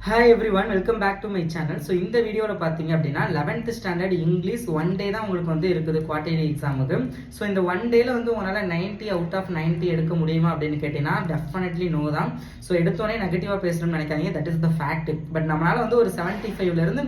Hi everyone, welcome back to my channel. So இந்த வீடியோவில் பார்த்தீங்க அப்படின்னா 11th standard English one day தான் உங்களுக்கு வந்து இருக்குது குவார்டர்லி எக்ஸாமுக்கு. ஸோ இந்த ஒன் டேல வந்து உங்களால் 90 அவுட் ஆஃப் 90 எடுக்க முடியுமா அப்படின்னு கேட்டீங்கன்னா டெஃபினெட்லி நோ தான். ஸோ எடுத்தோடனே நெகட்டிவாக பேசணும்னு நினைக்காதீங்க, that is the fact. But நம்மளால் வந்து ஒரு 75லேருந்து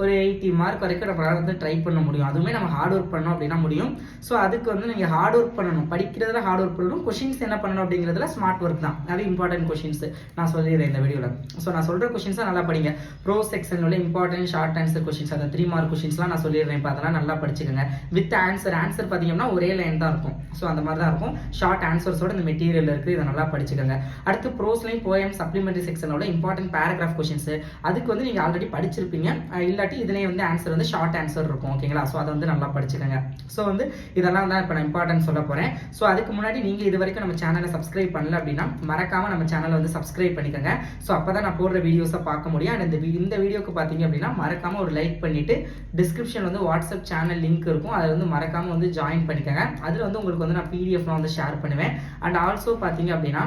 ஒரு 80 மார்க் வரைக்கும் நம்மளால் வந்து ட்ரை பண்ண முடியும். அதுவுமே நம்ம ஹார்ட் ஒர்க் பண்ணோம் அப்படின்னா முடியும். ஸோ அதுக்கு வந்து நீங்கள் ஹார்ட் ஒர்க் பண்ணணும், படிக்கிறதுல ஹார்ட் ஒர்க் பண்ணணும். கொஷின்ஸ் என்ன பண்ணணும் அப்படிங்கிறதுல ஸ்மார்ட் ஒர்க் தான். அது இம்பார்ட்டன்ட் கொஷின்ஸ் நான் சொல்லிடுறேன் இந்த வீடியோவில். ஸோ நான் சொல்கிற கொஷின்ஸை நல்லா படிங்க. ப்ரோ செக்ஷனில் உள்ள இம்பார்ட்டன்ட் ஷார்ட் ஆன்சர் கொஷின்ஸ், அந்த 3 மார்க் கொஷின்ஸ்லாம் நான் சொல்லிடுறேன். இப்போ அதெல்லாம் நல்லா படிச்சுக்கோங்க. வித் ஆன்சர் பார்த்தீங்கன்னா ஒரே லைன் தான் இருக்கும். ஸோ அந்த மாதிரி தான் இருக்கும். ஷார்ட் ஆன்சர்ஸோட இந்த மெட்டீரியல் இருக்குது, இதை நல்லா படிச்சுக்கோங்க. அடுத்து ப்ரோஸ்லையும் போயம் சப்ளிமெண்டரி செக்ஷனோட இம்பார்ட்டன்ட் பேராகிராஃப் கொஷின்ஸ், அதுக்கு வந்து நீங்கள் ஆல்ரெடி படிச்சிருப்பீங்க. இல்லாட்டி இதுலேயே வந்து ஆன்சர் வந்து ஷார்ட் ஆன்சர் இருக்கும். ஓகேங்களா? ஸோ அதை வந்து நல்லா படிச்சுக்கோங்க. ஸோ வந்து இதெல்லாம் தான் இப்போ நான் இம்பார்ட்டன்ட் சொல்ல போகிறேன். ஸோ அதுக்கு முன்னாடி நீங்கள் இது வரைக்கும் நம்ம சேனலை சப்ஸ்கிரைப் பண்ணல அப்படின்னா மறக்காமல் நம்ம சேனலை வந்து சப்ஸ்கிரைப் பண்ணிக்கோங்க. ஸோ அப்போ தான் நான் போடுற வீடியோஸை பார்க்க முடியும். அண்ட் இந்த வீடியோக்கு பார்த்தீங்க அப்படின்னா மறக்காமல் ஒரு லைக் பண்ணிவிட்டு டிஸ்கிரிப்ஷன் வந்து வாட்ஸ்அப் சேனல் லிங்க் இருக்கும், அதை வந்து மறக்காமல் வந்து ஜாயின் பண்ணிக்கோங்க. அதில் வந்து உங்களுக்கு வந்து நான் பிடிஎஃப்லாம் வந்து ஷேர் பண்ணுவேன். அண்ட் ஆல்சோ பார்த்தீங்க அப்படின்னா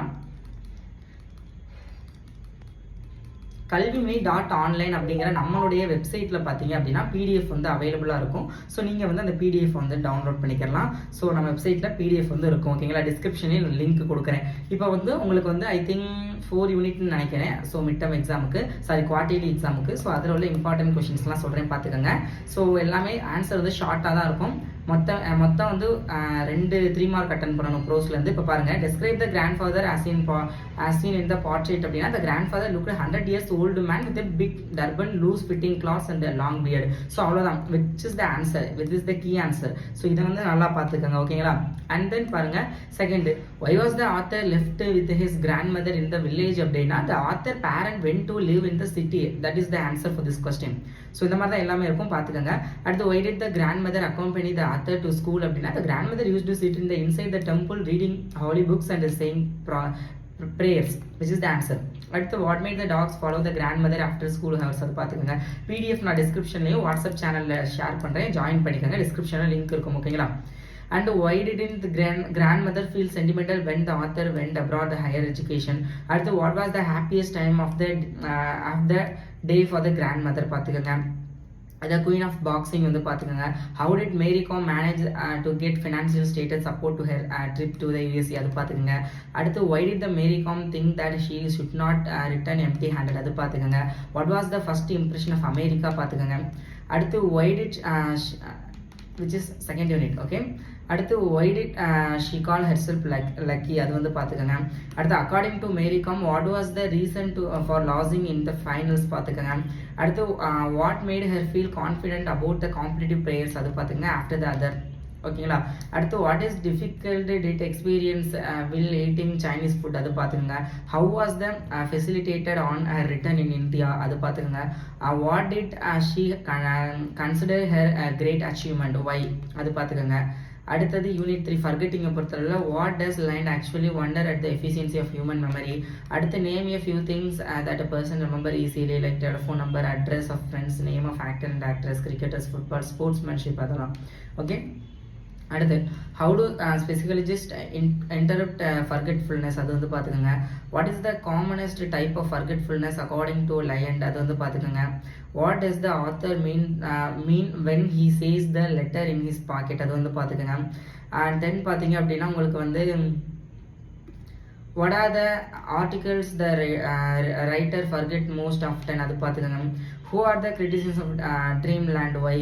கல்விமை.ஆன்லைன் அப்படிங்கிற நம்மளுடைய வெப்சைட்டில் பார்த்தீங்க அப்படின்னா பிடிஎஃப் வந்து அவைலபிளாக இருக்கும். ஸோ நீங்கள் வந்து அந்த பிடிஎஃப் வந்து டவுன்லோட் பண்ணிக்கலாம். ஸோ நம்ம வெப்சைட்டில் பிடிஎஃப் வந்து இருக்கும். ஓகேங்களா? டிஸ்கிரிப்ஷனில் லிங்க் கொடுக்குறேன். இப்போ வந்து உங்களுக்கு வந்து ஐ திங்க் 4 யூனிட்னு நினைக்கிறேன். ஸோ மிட் டர்ம் எக்ஸாமுக்கு, குவார்டர்லி எக்ஸாமுக்கு. ஸோ அதில் உள்ள இம்பார்ட்டன்ட் கொஷின்ஸ்லாம் சொல்கிறேன், பார்த்துக்கோங்க. ஸோ எல்லாமே ஆன்சர் வந்து ஷார்ட்டாக தான் இருக்கும். மொத்தம் வந்து 3 மார்க் அட்டன் பண்ணணும் ப்ரோஸ்லேருந்து. இப்போ பாருங்கள், describe the grandfather as seen in the portrait அப்படின்னா the grandfather looked 100 years old man with a big turban, loose fitting clothes and a long beard. So அவ்வளோதான், which is the answer, which is the key answer. So இதை வந்து நல்லா பார்த்துக்கோங்க. ஓகேங்களா? And then பாருங்க, second, why was the author left with his grandmother in the village அப்படின்னா the author parent went to live in the city. That is the answer for this question. So இந்த மாதிரி தான் எல்லாமே இருக்கும், பார்த்துக்கோங்க. அடுத்து, why did the grandmother accompany the author to school அப்படின்னா the grandmother used to sit in the inside the temple reading holy books and saying prayers, which is the answer. அடுத்து, what made the dogs follow the grandmother after school hours, அது பார்த்துக்கோங்க. PDF நான் டிஸ்கிரிப்ஷன்லையும் WhatsApp சேனலில் share பண்ணுறேன், join பண்ணிக்கோங்க. டிஸ்கிரிப்ஷனில் link இருக்கும். ஓகேங்களா? And why didn't the grandmother feel sentimental when the author went abroad higher education? அடுத்து, what was the happiest time of the day for the grandmother, பார்த்துக்கோங்க. The queen of boxing வந்து பார்த்துக்கோங்க. How did Mary Kom manage to get financial status support to her trip to the USA, அது பார்த்துக்கோங்க. அடுத்து, why did the Mary Kom think that she should not return empty handed, அது பார்த்துக்கோங்க. What was the first impression of America, பார்த்துக்கோங்க. அடுத்து, why did which is second unit. Okay. அடுத்து, why did she call herself lucky, அது வந்து பார்த்துக்கோங்க. அடுத்து, according to Mary Kom what was the reason for losing in the finals, பார்த்துக்கோங்க. அடுத்து, what made her feel confident about the competitive players, அது பார்த்துக்கோங்க. after the other. ஓகேங்களா? அடுத்து, what is difficult did experience will eating Chinese food, அது பார்த்துக்கோங்க. How was the facilitated on return in India, அது பார்த்துக்கோங்க. What did she consider her great achievement, why, அது பார்த்துக்கோங்க. அடுத்தது, யூனிட் 3 ஃபர்கெட்டிங்கை பொறுத்தவரை what does line actually wonder at the efficiency of human memory. அடுத்து, name a few things that a person remember easily, like telephone number, address of friends, name of actor and actress, cricketers, football, sportsmanship, அதெல்லாம். Okay. அடுத்து, how do speciologists interrupt forgetfulness, அது வந்து பார்த்துக்கோங்க. what is the commonest type of forgetfulness according to Lyand, அது வந்து பார்த்துக்கோங்க. what does the author mean when he says the letter in his pocket, அது வந்து பார்த்துக்கோங்க. and then பார்த்தீங்க அப்படின்னா உங்களுக்கு வந்து what are the articles the writer forget most often, அது பார்த்துக்கோங்க. who are the critics of dreamland, why.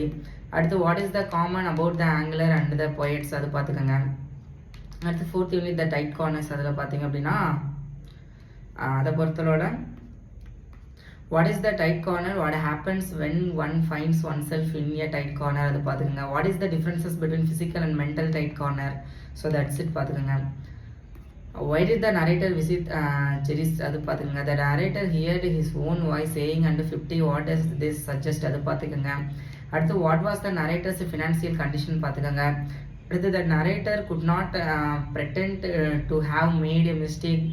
அடுத்து, what is the common about the angular and the poets, அது பார்த்துக்கோங்க. அடுத்து, 4th யூனிட் த டைட் கார்னர்ஸ், அதில் பார்த்தீங்க அப்படின்னா அதை பொறுத்தலோட what is the tight corner, what happens when one finds one self in a tight corner, அது பார்த்துக்கோங்க. What is the differences between physical and mental tight corner, so that's it, பார்த்துக்கோங்க. why did the narrator visit Cheris, அது பார்த்துக்கோங்க. the narrator heard his own voice saying and 50 what does this suggest, அது பார்த்துக்கோங்க. அடுத்து, what was the narrator's financial condition, பார்த்துக்கோங்க. அடுத்து, the narrator could not pretend to have made a mistake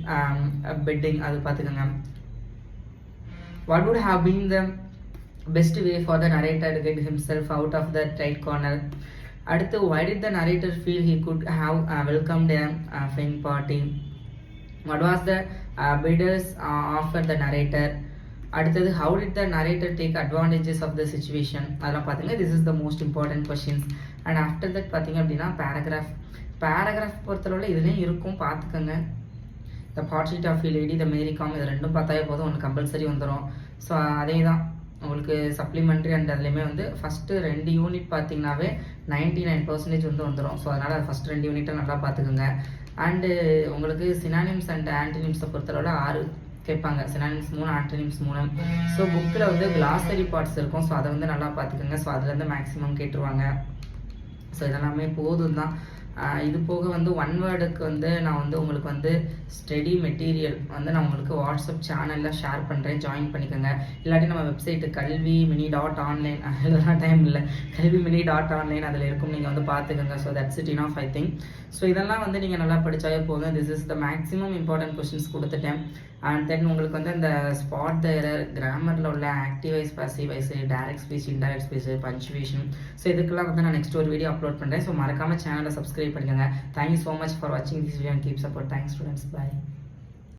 bidding, அது பார்த்துக்கோங்க. what would have been the best way for the narrator to get himself out of the tight corner. அடுத்து, why did the narrator feel he could have welcomed a faint party. what was the bidders offer the narrator. அடுத்தது how did the narrator take advantages of the situation, அதெல்லாம் பார்த்துங்க. this is the most important questions. and after that பார்த்தீங்க அப்படின்னா paragraph பொறுத்தளவில் இதுலேயும் இருக்கும், பார்த்துக்கோங்க. the portrait of a lady, the Mary Com, இது ரெண்டும் பார்த்தாவே போதும், ஒன்று கம்பல்சரி வந்துடும். ஸோ அதே தான் உங்களுக்கு சப்ளிமெண்ட்ரி அண்ட் அதுலேயுமே வந்து ஃபஸ்ட்டு 2 யூனிட் பார்த்தீங்கன்னாவே 99% வந்து வந்துடும். ஸோ அதனால் அது ஃபஸ்ட்டு 2 யூனிட்டை நல்லா பார்த்துக்குங்க. அண்டு உங்களுக்கு சினானிம்ஸ் அண்ட் ஆன்டினிம்ஸை பொறுத்தளவில் 6 கேட்பாங்க. Synonyms 3, antonyms 3. ஸோ புக்கில் வந்து கிளாசரி பார்ட்ஸ் இருக்கும். ஸோ அதை வந்து நல்லா பார்த்துக்கோங்க. ஸோ அதுலேருந்து மேக்ஸிமம் கேட்டுருவாங்க. ஸோ இதெல்லாமே போதும் தான். இது போக வந்து ஒன் வேர்டுக்கு வந்து நான் வந்து உங்களுக்கு வந்து ஸ்டடி மெட்டீரியல் வந்து நான் உங்களுக்கு வாட்ஸ்அப் சேனலில் ஷேர் பண்ணுறேன், ஜாயின் பண்ணிக்கோங்க. இல்லாட்டி நம்ம வெப்சைட்டு kalvi-mini.online இதெல்லாம் டைம் இல்லை, kalvi-mini.online அதில் இருக்கும், நீங்கள் வந்து பார்த்துக்கோங்க. So that's it enough I think. So இதெல்லாம் வந்து நீங்கள் நல்லா படித்தாவே போதும். This is the maximum important questions கொடுத்துட்டேன். அண்ட் தென் உங்களுக்கு வந்து இந்த ஸ்பாட் த எரர், கிராமரில் உள்ள active wise, passive wise, direct speech, indirect speech, punctuation, so இதுக்கெல்லாம் வந்து நான் நெக்ஸ்ட் ஒரு வீடியோ அப்லோட் பண்ணுறேன். ஸோ மறக்காமல் சேனலை சப்ஸ்கிரைப் பண்ணிக்கோங்க. தேங்க்யூ ஸோ மச் ஃபார் வாட்சிங் this video and keep support. Thanks students, bye.